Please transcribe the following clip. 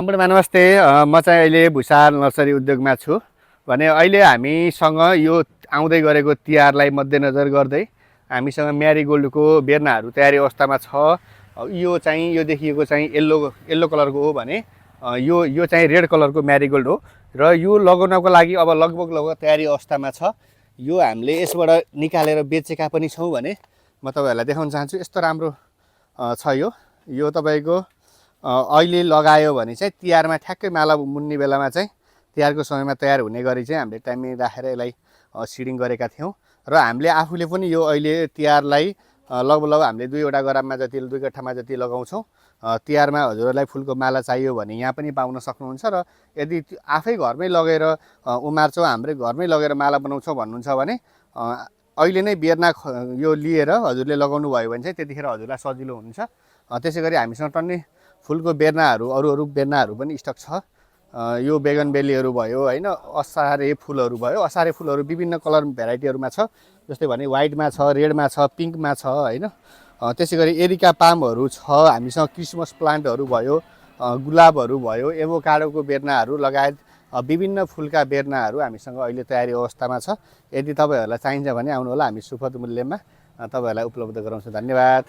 सम्पूर्णमा नमस्ते। म चाहिँ अहिले भुषाल नर्सरी उद्योगमा छु भने अहिले हामीसँग यो आउँदै गरेको तिहारलाई मध्यनजर गर्दै हामीसँग म्यारिगोल्डको बेर्नाहरू तयारी अवस्थामा छ। यो चाहिँ यो देखिएको चाहिँ येल्लो कलरको हो भने यो चाहिँ रेड कलरको म्यारिगोल्ड हो र यो लगाउनको लागि अब लगभग तयारी अवस्थामा छ। यो हामीले यसबाट निकालेर बेचेका पनि छौँ भने म तपाईँहरूलाई देखाउन चाहन्छु। यस्तो राम्रो छ यो तपाईँको अहिले लगायो भने चाहिँ तिहारमा ठ्याक्कै माला मुन्ने बेलामा चाहिँ तिहारको समयमा तयार हुने गरी चाहिँ हामीले टाइमिङ राखेर यसलाई सिडिङ गरेका थियौँ र हामीले आफूले पनि यो अहिले तिहारलाई लगभग हामीले 2वटा गराममा जति 2 कट्ठामा जति लगाउँछौँ। तिहारमा हजुरहरूलाई फुलको माला चाहियो भने यहाँ पनि पाउन सक्नुहुन्छ र यदि आफै घरमै लगेर उमार्छौँ हाम्रै घरमै लगेर माला बनाउँछौँ भन्नुहुन्छ भने अहिले नै बेर्ना यो लिएर हजुरले लगाउनु भयो भने चाहिँ त्यतिखेर हजुरलाई सजिलो हुन्छ। त्यसै गरी हामीसँग टन्नै फुलको बेर्नाहरू अरू बेर्नाहरू पनि स्टक छ। यो बेगनबेलीहरू भयो होइन, असारे फुलहरू भयो। असारे फुलहरू विभिन्न कलर भेराइटीहरूमा छ, जस्तै भने व्हाइटमा छ, रेडमा छ, पिङ्कमा छ होइन। त्यसै गरी एरिका पामहरू छ हामीसँग, क्रिसमस प्लान्टहरू भयो, गुलाबहरू भयो, एभोकाडोको बेर्नाहरू लगायत विभिन्न फुलका बेर्नाहरू हामीसँग अहिले तयारी अवस्थामा छ। यदि तपाईँहरूलाई चाहिन्छ भने आउनुहोला, हामी सुपथ मूल्यमा तपाईँहरूलाई उपलब्ध गराउँछौँ। धन्यवाद।